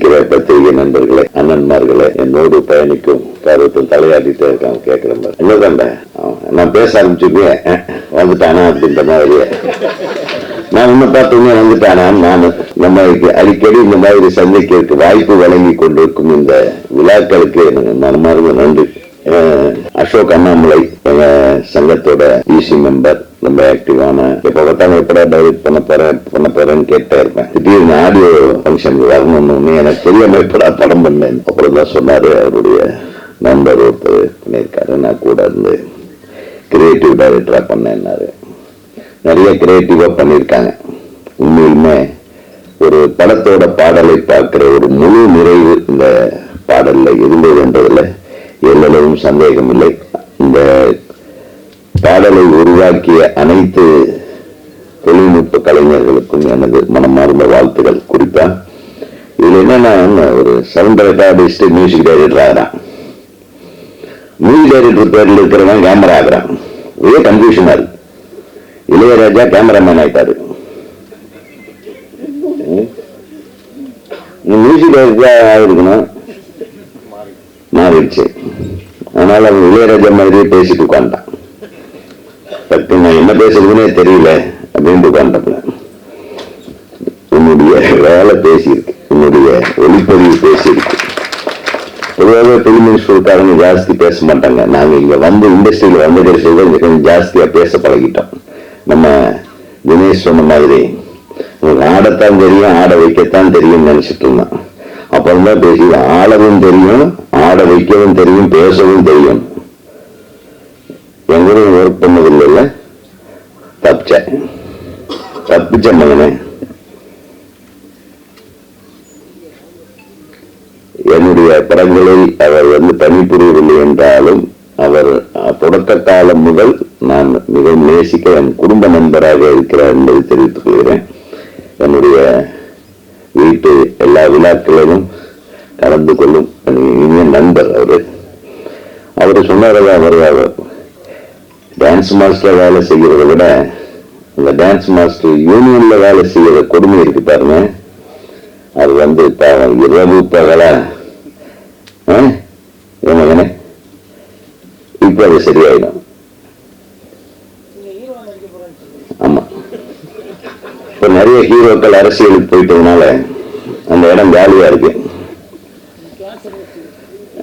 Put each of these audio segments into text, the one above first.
இருக்கிற பத்திரிகை நண்பர்களே, அண்ணன்மார்களே, என்னோடு பயணிக்கும் கருத்தில் தலையாட்டிட்டே இருக்காங்க. கேட்கிறேன் என்னதாண்ட நான் பேச ஆரம்பிச்சுக்கேன் வந்துட்டானா அப்படின்ற மாதிரியே நான் இன்னும் பார்த்தோன்னே வந்துட்டானா. நான் நம்ம அடிக்கடி இந்த மாதிரி சந்திக்கிறதுக்கு வாய்ப்பு வழங்கி கொண்டிருக்கும் இந்த விழாக்களுக்கு எனக்கு மனமார்ந்த நன்றி. அசோக் அண்ணாமலை எங்க சங்கத்தோட டிசி மெம்பர், ரொம்ப ஆக்டிவான, எப்ப பார்த்தாலும் எப்படா டைரக்ட் பண்ண போறேன்னு கேட்டே இருப்பேன். திடீர்னு ஆடியோ ஃபங்க்ஷன் வரணும்னு எனக்கு தெரியாம எப்படா படம் பண்ணேன். அப்புறம் தான் சொன்னாரு அவருடைய நண்பர் ஒருத்தர் பண்ணியிருக்காரு, நான் கூட இருந்து கிரியேட்டிவ் டைரக்டரா பண்ணேன்னாரு. நிறைய கிரியேட்டிவா பண்ணியிருக்காங்க. உண்மையுமே ஒரு படத்தோட பாடலை பார்க்கிற ஒரு முழு நிறைவு இந்த பாடல்ல இருந்தது என்பதில் எல்லளவும் சந்தேகம் இல்லை. இந்த பாடலை உருவாக்கிய அனைத்து தொழில்நுட்ப கலைஞர்களுக்கும் எனது மனமார்ந்த வாழ்த்துக்கள். குறிப்பா இதுல என்னன்னா, ஒரு சவுண்ட் ரெக்கார்டிஸ்ட் மியூசிக் டைரக்டர் ஆகிறான். மியூசிக் டைரக்டர் பேரில் இருக்கிறவன் கேமரா ஆகிறான். ஒரே கன்ஃபியூஷனா இருக்கு. இளையராஜா கேமராமேன் ஆயிட்டாரு. மியூசிக் டைரக்டர் ஆயிருக்கணும், மாறிடுச்சு. அதனால அவன் இளையராஜா மாதிரியே பேசிட்டு உட்காந்துட்டான். பத்து நான் என்ன பேசுறதுன்னே தெரியல அப்படின்னு உட்காந்துட்டப்ப உன்னுடைய வேலை பேசியிருக்கு, உன்னுடைய ஒளிப்பதிவு பேசியிருக்கு. பொதுவாக பிலிம் இன்ஸ்டியூட்காரங்க ஜாஸ்தி பேச மாட்டாங்க. நாங்க இங்க வந்து இண்டஸ்ட்ரியில வந்து கொஞ்சம் ஜாஸ்தியா பேச பழகிட்டோம். நம்ம தினேஷ் சொன்ன மாதிரி ஆடத்தான் தெரியும், ஆட வைக்கத்தான் தெரியும் நினைச்சிட்டு இருந்தான். அப்புறம் தான் பேசி ஆடவும் தெரியும், ஆட வைக்கவும் தெரியும், பேசவும் தெரியும். எங்களும் ஒர்க் பண்ணதில்லை, தப்பிச்ச மகனே. என்னுடைய படங்களில் அவர் பணிபுரியவில்லை என்றாலும் அவர் தொடக்க காலம் முதல் நான் மிகவும் நேசிக்க என் குடும்ப நண்பராக இருக்கிறார் என்பதை தெரிவித்துக் கொள்கிறேன். என்னுடைய வீட்டு எல்லா விழாக்களிலும் கலந்து கொள்ளும் இனிய நண்பர் அவரு சொன்னார். அவர் டான்ஸ் மாஸ்டர் வேலை செய்கிறத விட அந்த டான்ஸ் மாஸ்டர் யூனியன்ல வேலை செய்கிற கொடுமை இருக்கு பாருங்க. அது இரவு பகலா என்ன இப்ப அது சரியாயிடும். ஆமா, இப்ப நிறைய ஹீரோக்கள் அரசியலுக்கு போயிட்டதுனால அந்த இடம் ஜாலியா இருக்கு.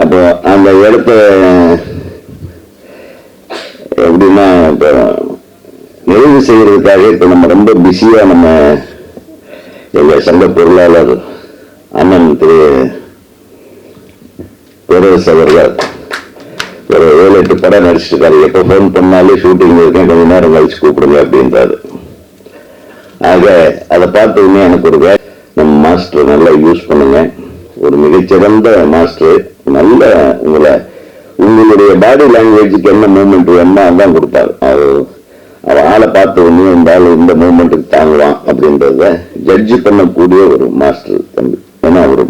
அப்போ அந்த இடத்த எப்படின்னா இப்ப நிறைவு செய்யறதுக்காக இப்ப நம்ம ரொம்ப பிஸியா நம்ம எங்க சங்க பொருளாளர் அண்ணன் திரு பேரரசு அவர்கள் ஒரு 7-8 படம் நடிச்சிட்டு இருக்காரு. எப்ப போன் பண்ணாலே ஷூட்டிங் இருக்கேன், கொஞ்ச நேரம் கழிச்சு கூப்பிடுங்க அப்படின்றாரு. ஆக அதை பார்த்ததுமே எனக்கு ஒரு நம்ம மாஸ்டர் நல்லா யூஸ் பண்ணுங்க. ஒரு மிகச்சிறந்த மாஸ்டர், நல்ல உங்களுடைய பாடி லாங்குவேஜுக்கு என்ன மூவ்மெண்ட் வேணுமோ அதான் கொடுப்பாரு. அவன் ஆளை பார்த்து ஒண்ணு இந்த ஆள் இந்த மூவ்மெண்ட்டுக்கு தாங்குவான் அப்படின்றத ஜட்ஜ் பண்ணக்கூடிய ஒரு மாஸ்டர் தம்பி. ஏன்னா அவரு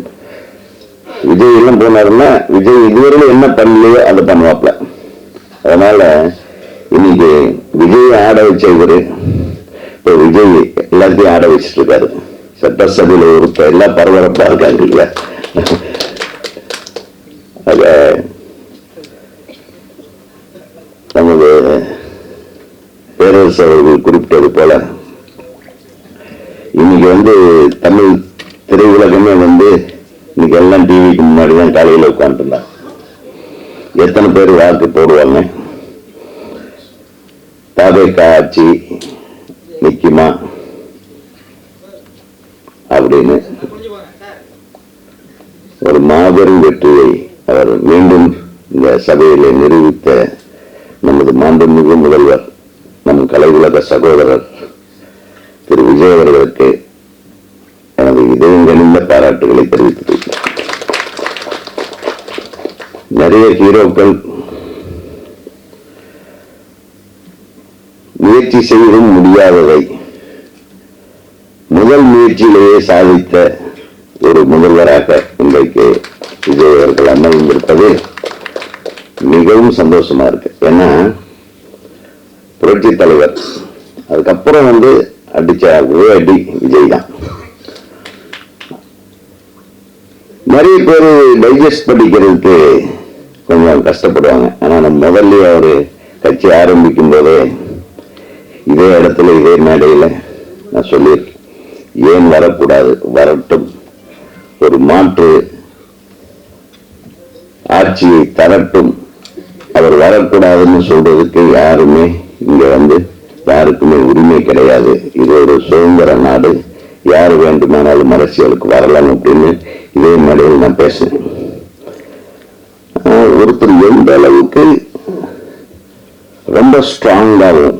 விஜய் எல்லாம் போனாருன்னா விஜய் இதுவரையில என்ன பண்ணலையோ அதை பண்ணுவாப்ல. அதனால இன்னைக்கு விஜய் ஆட வச்ச இவரு இப்போ விஜய் எல்லாத்தையும் ஆட வச்சுட்டு இருக்காரு. சட்டசபையில ஒரு எல்லாம் பரபரப்பா இருக்காங்க இல்லையா. அத நமது பேரரசு அவர்கள் குறிப்பிட்டது போல இன்னைக்கு தமிழ் திரையுலகமே இன்னைக்கு எல்லாம் டிவிக்கு முன்னாடிதான் காலையில உட்காந்துருந்தாங்க. எத்தனை பேர் வாக்கு போடுவாங்க, பாஜக ஆட்சி நிக்குமா அப்படின்னு ஒரு மாபெரும் வெற்றியை அவர் மீண்டும் இந்த சபையிலே நிரூபித்த நமது மாண்புமிகு முதல்வர், நம் கலை உலக சகோதரர் திரு விஜய் அவர்களுக்கு எனது இதயம் கனிந்த பாராட்டுகளை தெரிவித்துள்ளேன். நிறைய ஹீரோக்கள் முயற்சி செய்தும் முடியாததை முதல் முயற்சியிலேயே சாதித்த ஒரு முதல்வராக இன்றைக்கு விஜய் அவர்கள் அமைந்திருப்பது மிகவும் சந்தோஷமா இருக்கு. ஏன்னா புரட்சி தலைவர் அதுக்கப்புறம் அடிச்ச ஒரே அடி விஜய் தான். நிறைய பேர் டைஜஸ்ட் பண்ணிக்கிறதுக்கு கொஞ்சம் கஷ்டப்படுவாங்க. ஆனா நம்ம முதல்ல ஒரு கட்சி ஆரம்பிக்கும் போதே இதே இடத்துல இதே மேடையில் நான் சொல்லியிருக்கேன், ஏன் வரக்கூடாது, வரட்டும், ஒரு மாற்று ஆட்சியை தரட்டும், அவர் வரக்கூடாதுன்னு சொல்றதுக்கு யாருமே இங்க யாருக்குமே உரிமை கிடையாது. இது ஒரு சுதந்திர நாடு, யார் வேண்டுமானாலும் அரசியலுக்கு வரலாம் அப்படின்னு இதே மேடையில் நான் பேசினேன். ஒருத்தர் எந்த அளவுக்கு ரொம்ப ஸ்ட்ராங்காகவும்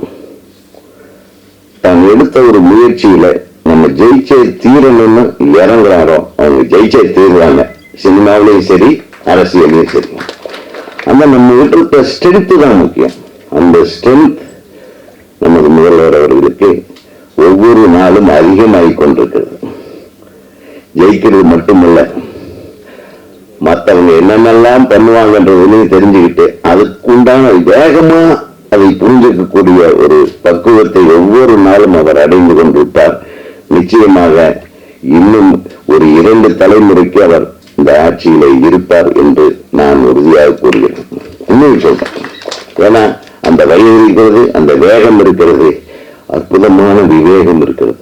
தான் எடுத்த ஒரு முயற்சியில நம்ம ஜெயிச்சே தீரணும்னு இறங்குறாரோ அவங்க ஜெயிச்சே தீர்வாங்க. சினிமாவிலையும் சரி, அரசியலையும் சரி. அந்த நம்ம வீட்டு ஸ்ட்ரென்த் தான் முக்கியம். அந்த ஸ்ட்ரென்த் நமது முதல்வர் அவர்களுக்கு ஒவ்வொரு நாளும் அதிகமாகிக் கொண்டிருக்கிறது. ஜெயிக்கிறது மட்டுமல்ல, மற்றவங்க என்னென்னலாம் பண்ணுவாங்கன்றதுலையும் தெரிஞ்சுக்கிட்டு அதுக்குண்டான வேகமா அதை புரிஞ்சிக்கக்கூடிய ஒரு பக்குவத்தை ஒவ்வொரு நாளும் அவர் அடைந்து கொண்டிருப்பார். நிச்சயமாக இன்னும் ஒரு 2 தலைமுறைக்கு அவர் இந்த ஆட்சியில இருப்பார் என்று நான் உறுதியாக கூறுகிறேன். உண்மையை சொல்றேன். ஏன்னா அந்த வயது இருக்கிறது, அந்த வேகம் இருக்கிறது, அற்புதமான விவேகம் இருக்கிறது.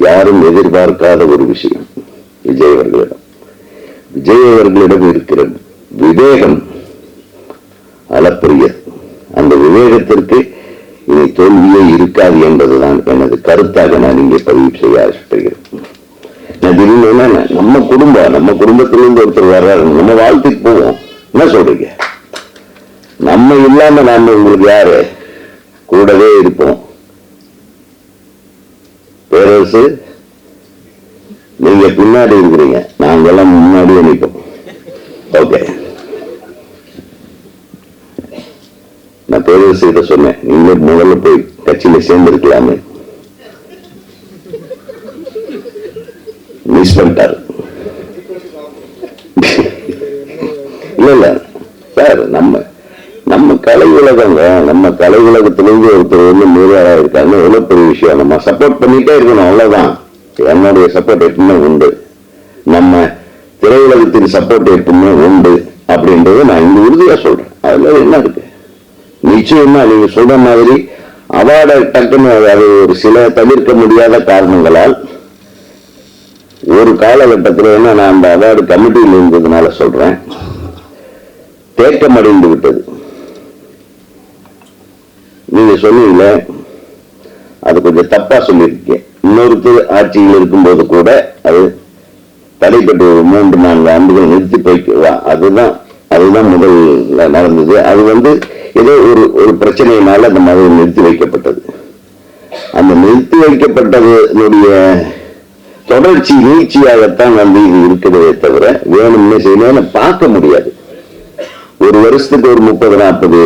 யாரும் எதிர்பார்க்காத ஒரு விஷயம் விஜய் அவர்களிடம் இருக்கிற விவேகம் அளப்பரிய. அந்த விவேகத்திற்கு இனி தோல்வியே இருக்காது என்பதுதான் எனது கருத்தாக நான் இங்கே பதிவு செய்ய ஆசைப்படுகிறேன். நம்ம குடும்பத்திலிருந்து ஒருத்தர் வர்றாரு, நம்ம வாழ்த்துக்கு போவோம். என்ன சொல்றீங்க? நம்ம இல்லாம நாம உங்களுக்கு யாரு கூடவே இருப்போம். பேரரசு, நீங்க பின்னாடி இருக்கிறீங்க, நாங்கெல்லாம் முன்னாடியே நிற்போம். ஓகே, நான் பேரரசு கிட்ட சொன்னேன், நீங்க முதல்ல போய் கட்சியில சேர்ந்திருக்கலாமே, மிஸ் பண்ணிட்டாரு. இல்ல சார், நம்ம கலை உலகங்க, நம்ம கலை உலகத்திலிருந்து ஒருத்தர் மேலாளா இருக்காங்க, எவ்வளவு பெரிய விஷயம். நம்ம சப்போர்ட் பண்ணிட்டே இருக்கணும், அவ்வளவுதான். என்னுடைய சப்போர்ட் எப்பவுமே உண்டு, நம்ம திரையுலகத்தின் சப்போர்ட் எப்பவுமே உண்டு அப்படின்றது நான் இங்க உறுதியா சொல்றேன். அதுல என்ன இருக்கு? நிச்சயமா நீங்க சொல்ற மாதிரி அவார்டை டக்குன்னு அது ஒரு சில தவிர்க்க முடியாத காரணங்களால் ஒரு காலகட்டத்தில் என்ன, நான் அந்த அவார்டு கமிட்டியில் இருந்ததுனால சொல்றேன், தேக்கம் அடைந்து விட்டது. நீங்க சொன்னீங்கள, அது கொஞ்சம் தப்பா சொல்லியிருக்கேன். இன்னொருத்தர் ஆட்சியில் இருக்கும்போது கூட அது தடைப்பட்டு 3-4 ஆண்டுகள் நிறுத்தி போய்க்குவா. அதுதான் முதல் நடந்தது. அது ஏதோ ஒரு பிரச்சனையினால அந்த மாதிரி நிறுத்தி வைக்கப்பட்டது. அந்த நிறுத்தி வைக்கப்பட்டதனுடைய தொடர்ச்சி நீட்சியாகத்தான் இது இருக்கிறதே தவிர வேணும்னே செய்யணும் பார்க்க முடியாது. ஒரு வருஷத்துக்கு ஒரு 30-40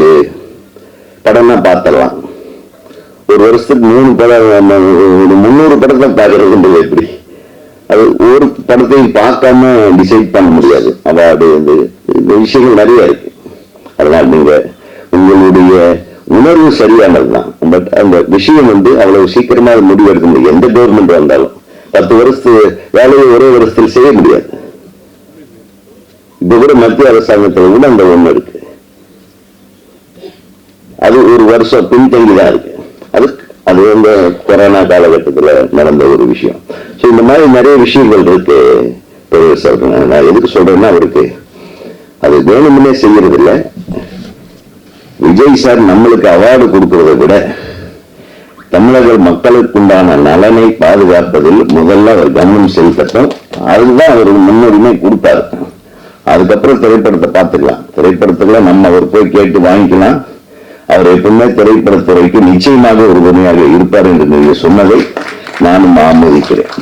படம் தான் பார்த்தலாம். ஒரு வருஷத்துக்கு 3 படம், 300 படத்தை பார்க்கறதுன்றது எப்படி? அது ஒரு படத்தையும் பார்க்காம டிசைட் பண்ண முடியாது. அவார்டு இந்த விஷயங்கள் நிறைய இருக்கு. அதனால் நீங்க உங்களுடைய உணர்வு சரியானதுதான். பட் அந்த விஷயம் அவ்வளவு சீக்கிரமா முடிவெடுக்க முடியும். எந்த கவர்மெண்ட் வந்தாலும் 10 வருஷத்து வேலையை ஒரே வருஷத்தில் செய்ய முடியாது. இப்ப கூட மத்திய அரசாங்கத்தில் கூட அந்த ஒண்ணு இருக்கு, அது ஒரு வருஷம் பின்தங்கிதான் இருக்கு. அது கொரோனா காலகட்டத்தில் நடந்த ஒரு விஷயம். ஸோ இந்த மாதிரி நிறைய விஷயங்கள் இருக்கு. நான் எதுக்கு சொல்றேன்னா, அவருக்கு அது வேணும்னே செய்யறது இல்லை. விஜய் சார் நம்மளுக்கு அவார்டு கொடுக்கறதை விட தமிழக மக்களுக்குண்டான நலனை பாதுகாப்பதில் முதல்ல அவர் கவனம் செலுத்தட்டும். அதுதான் அவருக்கு முன்னுரிமை கொடுப்பாரு. அதுக்கப்புறம் திரைப்படத்தை பார்த்துக்கலாம். திரைப்படத்துல நம்ம அவர் போய் கேட்டு வாங்கிக்கலாம். அவர் எப்பவுமே திரைப்படத்துறைக்கு நிச்சயமாக ஒரு துணையாக இருப்பார் என்று நீங்க சொன்னதை நானும் ஆமோதிக்கிறேன்.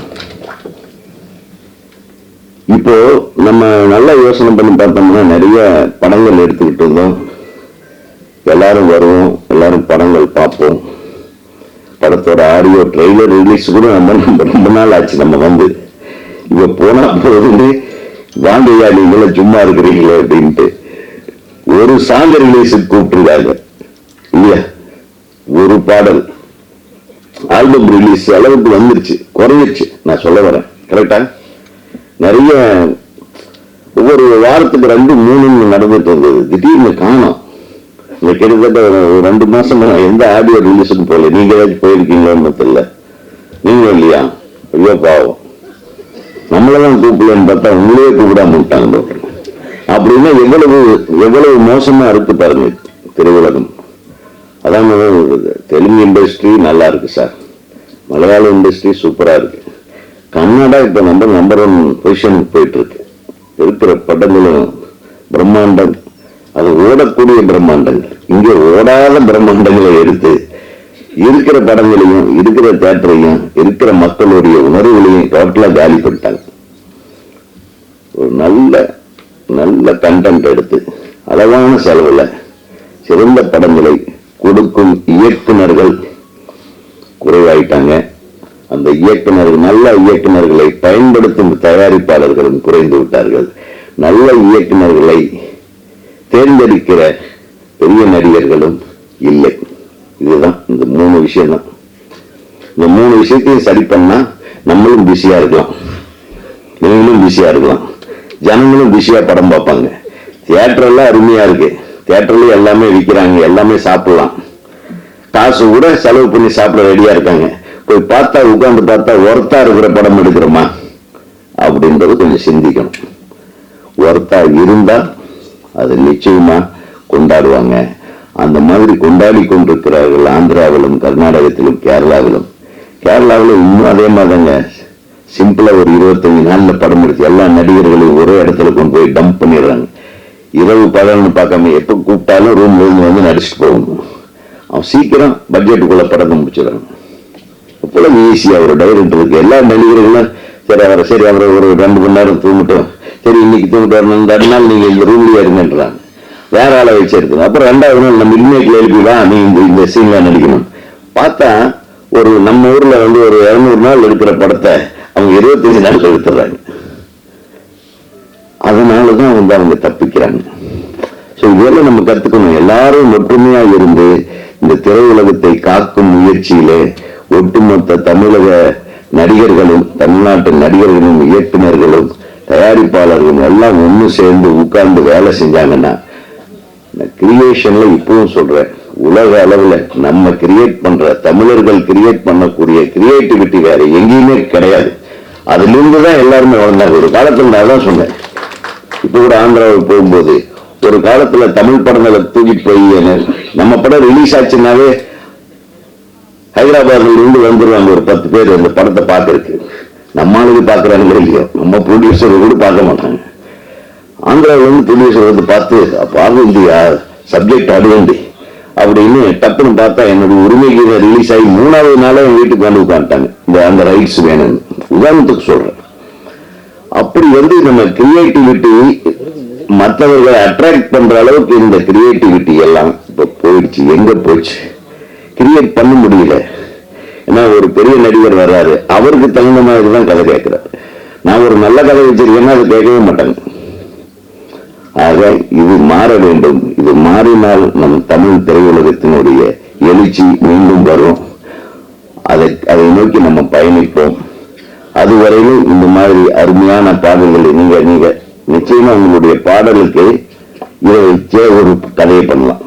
இப்போ நம்ம நல்லா யோசனை பண்ணி பார்த்தோம்னா நிறைய படங்கள் எடுத்துக்கிட்டு இருந்தோம். எல்லாரும் வருவோம், எல்லாரும் படங்கள் பார்ப்போம். படத்தோட ஆடியோ ட்ரெய்லர் ரிலீஸ் கூட ரொம்ப நாள் ஆச்சு. நம்ம இப்ப போனா போது வாங்கையா நீங்கள சும்மா இருக்கிறீங்களே அப்படின்ட்டு ஒரு சாங் ரிலீஸுக்கு கூப்பிட்டுருக்காங்க இல்லையா? ஒரு பாடல் ஆல்பம் ரிலீஸ் அளவுக்கு வந்துருச்சு, குறைஞ்சிருச்சு. நான் சொல்ல வரேன் கரெக்டா? நிறைய ஒவ்வொரு வாரத்துக்கு 2-3 நடந்துட்டு இருந்தது. திடீர்னு காணும். இந்த கிட்டத்தட்ட ஒரு 2 மாசம் எந்த ஆடியோ ரிலீஸுக்கு போகல. நீங்க ஏதாச்சும் போயிருக்கீங்களோன்னு தெரியல. நீங்க இல்லையா? ஐயோ பாவம், நம்மளதான் கூப்பிடலன்னு பார்த்தா உங்களே கூப்பிடாம விட்டாங்க. அப்படின்னா எவ்வளவு மோசமா இருக்கு பாருங்க திரையுலகம். அதான் தெலுங்கு இண்டஸ்ட்ரி நல்லா இருக்கு சார், மலையாள இண்டஸ்ட்ரி சூப்பரா இருக்கு, கன்னடா இப்ப நம்பர் 1 பொசிஷனுக்கு போயிட்டு இருக்கு. இருக்கிற படங்களும் பிரம்மாண்டம், அது ஓடக்கூடிய பிரம்மாண்டங்கள். இங்கே ஓடாத பிரம்மாண்டங்களை எடுத்து இருக்கிற படங்களையும் இருக்கிற தியேட்டரையும் இருக்கிற மக்களுடைய உணர்வுகளையும் டோட்டலா காலி பண்ணிட்டாங்க. ஒரு நல்ல கண்டென்ட் எடுத்து அளவான செலவுல சிறந்த படங்களை கொடுக்கும் இயக்குனர்கள் குறைவாயிட்டாங்க. அந்த இயக்குனர்கள், நல்ல இயக்குனர்களை பயன்படுத்தும் தயாரிப்பாளர்களும் குறைந்து விட்டார்கள். நல்ல இயக்குனர்களை தேர்ந்தெடுக்கிற பெரிய நடிகர்களும் இல்லை. இதுதான் இந்த 3 விஷயம் தான். இந்த 3 விஷயத்தையும் சரி பண்ணா நம்மளும் பிஸியா இருக்கலாம், நீங்களும் பிஸியா இருக்கலாம், ஜனங்களும் பிஸியா படம் பார்ப்பாங்க. தியேட்டர் எல்லாம் அருமையா இருக்கு, தியேட்டர்ல எல்லாமே விற்கிறாங்க, எல்லாமே சாப்பிடலாம், காசு கூட செலவு பண்ணி சாப்பிட ரெடியா இருக்காங்க. போய் பார்த்தா உட்கார்ந்து பார்த்தா ஒர்த்தா இருக்கிற படம் எடுக்கிறோமா அப்படின்றது கொஞ்சம் சிந்திக்கணும். ஒர்த்தா இருந்தா அது நிச்சயமா கொண்டாடுவாங்க. அந்த மாதிரி கொண்டாடி கொண்டிருக்கிறார்கள் ஆந்திராவிலும் கர்நாடகத்திலும் கேரளாவிலும். இன்னும் அதே மாதிரிங்க சிம்பிளா ஒரு 25 நாள்ல படம் எடுத்து எல்லா நடிகர்களையும் ஒரே இடத்துல கொண்டு போய் டம்ப் பண்ணிடுறாங்க. இரவு பகல்னு பார்க்காம எப்ப கூப்பிட்டாலும் ரூம்ல இருந்து நடிச்சுட்டு போகணும். அவன் சீக்கிரம் பட்ஜெட்டுக்குள்ள படத்தை முடிச்சிடறாங்க. அப்போலாம் ஈஸியா ஒரு டைரக்டருக்கு எல்லா நடிகர்களும் சரி அவரை ஒரு 2 மணி நேரம் தூங்கிட்டோம், சரி இன்னைக்கு தூங்கிட்டு வரணும், 2 நாள் நீங்க இந்த ரூம்லயே இருங்கன்றாங்க. வேற ஆளை வச்சு எடுக்கணும். அப்புறம் 2வது நாள் நம்ம இன்னைக்கு எழுப்பிதான் நீ இந்த சீன்ல நடிக்கணும். பார்த்தா ஒரு நம்ம ஊர்ல ஒரு 200 நாள் எடுக்கிற படத்தை அவங்க 25 நாள் எடுத்துறாங்க. அதனாலதான் அவங்க தப்பிக்கிறாங்க. இதெல்லாம் நம்ம கத்துக்கணும். எல்லாரும் ஒற்றுமையா இருந்து இந்த திரையுலகத்தை காக்கும் முயற்சியிலே ஒட்டுமொத்த தமிழக நடிகர்களும் தமிழ்நாட்டு நடிகர்களும் இயக்குநர்களும் தயாரிப்பாளர்களும் எல்லாம் ஒண்ணு சேர்ந்து உட்கார்ந்து வேலை செஞ்சாங்கன்னா, கிரியேஷன்ல இப்பவும் சொல்றேன், உலக அளவுல நம்ம கிரியேட் பண்ற தமிழர்கள் கிரியேட் பண்ணக்கூடிய கிரியேட்டிவிட்டி வேற எங்கேயுமே கிடையாது. அதுல இருந்துதான் எல்லாருமே வளர்ந்தாங்க. ஒரு காலத்துல நான் தான் சொன்னேன், இப்ப கூட ஆந்திராவுக்கு போகும்போது ஒரு காலத்துல தமிழ் படங்களை தூக்கிட்டு போய் நம்ம படம் ரிலீஸ் ஆச்சுன்னாவே ஹைதராபாத்ல இருந்து வந்துருவாங்க ஒரு 10 பேர் அந்த படத்தை பார்க்கறதுக்கு. நம்ம ஆளுக்கு பாக்குறாங்க இல்லையோ, நம்ம ப்ரொடியூசர் கூட பார்க்க மாட்டாங்க. ஆந்திராவில இருந்து ப்ரொடியூசர் வந்து பார்த்து அப்ப இல்லையா சப்ஜெக்ட் அடுவண்டி அப்படின்னு டப்புன்னு பார்த்தா என்னுடைய உரிமைக்கு ரிலீஸ் ஆகி 3வது நாளே என் வீட்டுக்கு வந்து உட்காந்துட்டாங்க. அந்த ரைட்ஸ் வேணும்னு உதாரணத்துக்கு சொல்றேன். அப்படி நம்ம கிரியேட்டிவிட்டி மற்றவர்களை அட்ராக்ட் பண்ற அளவுக்கு இந்த கிரியேட்டிவிட்டி எல்லாம் இப்ப போயிடுச்சு. எங்க போச்சு? கிரியேட் பண்ண முடியல. ஏன்னா ஒரு பெரிய நடிகர் வர்றாரு, அவருக்கு தகுந்த மாதிரி தான் கதை கேட்கிறாரு. நான் ஒரு நல்ல கதை வச்சிருக்கேன்னா அது கேட்கவே மாட்டாங்க. ஆக இது மாற வேண்டும். இது மாறினால் நம் தமிழ் திரையுலகத்தினுடைய எழுச்சி மீண்டும் வரும். அதை நோக்கி நம்ம பயணிப்போம். அதுவரையிலும் இந்த மாதிரி அருமையான பாடல்களை நீங்க நிச்சயமா உங்களுடைய பாடலுக்கு இதை வச்சே ஒரு கதையை பண்ணலாம்.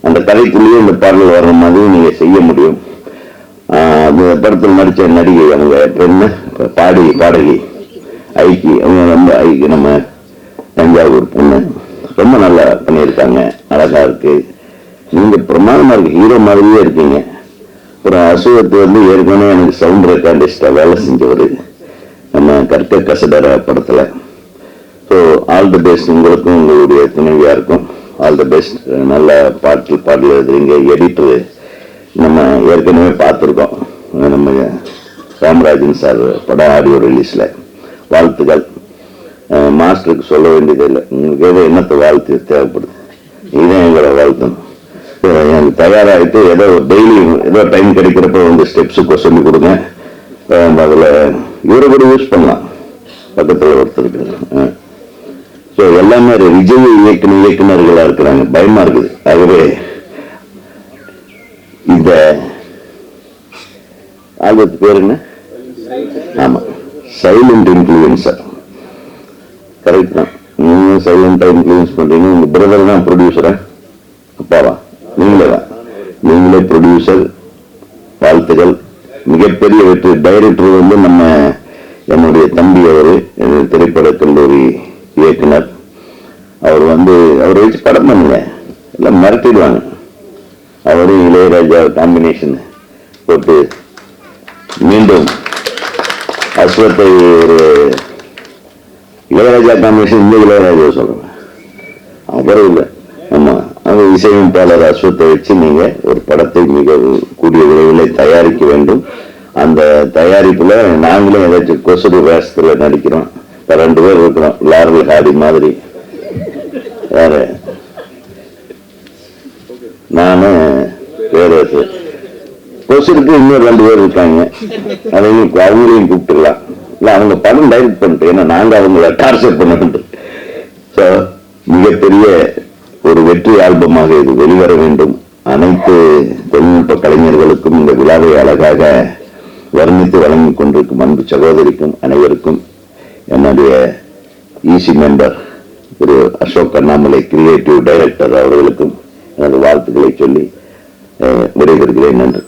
அந்த கதைக்குள்ளேயே இந்த பாடல் வர்ற மாதிரி நீங்க செய்ய முடியும். அந்த படத்தில் நடிச்ச நடிகை அவங்க என்ன பாடகி ஐக்கி, அவங்க ரொம்ப ஐக்கி நம்ம தஞ்சாவூர் பொண்ணு ரொம்ப நல்லா பண்ணியிருக்காங்க. அழகா இருக்கு. நீங்க பிரமாதமா இருக்கு, ஹீரோ மாதிரியே இருக்கீங்க. ஒரு அசுவத்து ஏற்கனவே எனக்கு சவுண்ட் ரெக்கார்டிஸ்டா வேலை செஞ்சவர் நம்ம கற்க கசடர படத்துல. ஸோ ஆல் தி பெஸ்ட் உங்களுக்கும் உங்களுடைய துணைவியா இருக்கும். All the best. நல்ல பாடல் எழுதுறீங்க. எடிட்டரு நம்ம ஏற்கனவே பார்த்துருக்கோம். நம்ம ராமராஜன் சார் படம் ஆடியோ ரிலீஸ்ல. வாழ்த்துக்கள். மாஸ்டருக்கு சொல்ல வேண்டியதில்லை, உங்களுக்கு ஏதோ என்னத்தை வாழ்த்து தேவைப்படுது, இதுதான் எங்களை வாழ்த்தணும். எனக்கு தயாராகிட்டு ஏதோ டெய்லி ஏதோ டைம் கிடைக்கிறப்ப ஸ்டெப்ஸுக்கு சொல்லி கொடுங்க. அதில் இவரை கூட யூஸ் பண்ணலாம், பக்கத்தில் ஒருத்தருக்கு. ஸோ எல்லாமே விஜய் இயக்குனர்களா இருக்கிறாங்க, பயமா இருக்குது. ஆகவே இந்த ஆல்பத்து பேர் என்ன? ஆமா, சைலண்ட் இன்ஃப்ளூயன்சர். கரெக்ட் தான். நீங்க சைலண்டா இன்ஃபுளுன்ஸ் பண்றீங்க. உங்க பிரதர் தான் ப்ரொடியூசரா? அப்பாவா? நீங்களே ப்ரொடியூசர். வாழ்த்துகள். மிகப்பெரிய வெற்றி. டைரக்டர் வந்து என்னுடைய தம்பி, அவரு திரைப்பட கல்லூரி இயக்குனர். அவரை வச்சு படம் பண்ணுங்க, எல்லாம் மிரட்டிடுவாங்க. அவரும் இளையராஜா காம்பினேஷன் போட்டு மீண்டும் அஸ்வத்தை ஒரு இளையராஜா காம்பினேஷன். இந்த இளையராஜா சொல்றேன், அப்புறம் இல்லை. ஆமா, அந்த இசையமைப்பாளர் அஸ்வத்தை வச்சு நீங்க ஒரு படத்தை மிக கூடிய விரைவில் தயாரிக்க வேண்டும். அந்த தயாரிப்புல நாங்களும் ஏதாச்சும் கொசுறு வேஷத்துல நடிக்கிறோம். 2 பேர் இருக்கிறோம், லாரல் ஹாடி மாதிரி. வேற நானு பேரரசு. கொசுருக்கு இன்னும் 2 பேர் இருக்காங்க, அவங்களையும் கூப்பிட்டுலாம். இல்ல, அவங்க படம் டைரக்ட் பண்ணிட்டு, ஏன்னா நாங்க அவங்கள டார்ச்சர் பண்ண. மிகப்பெரிய ஒரு வெற்றி ஆல்பமாக இது வெளிவர வேண்டும். அனைத்து தொழில்நுட்ப கலைஞர்களுக்கும் இந்த விழாவை அழகாக வர்ணித்து வழங்கிக் கொண்டிருக்கும் அன்பு சகோதரிக்கும் அனைவருக்கும், என்னுடைய ஈசி மெம்பர் திரு அசோக் அண்ணாமலை கிரியேட்டிவ் டைரக்டர் அவர்களுக்கும் எனது வாழ்த்துக்களை சொல்லி விடைபெறுகிறேன். நன்றி.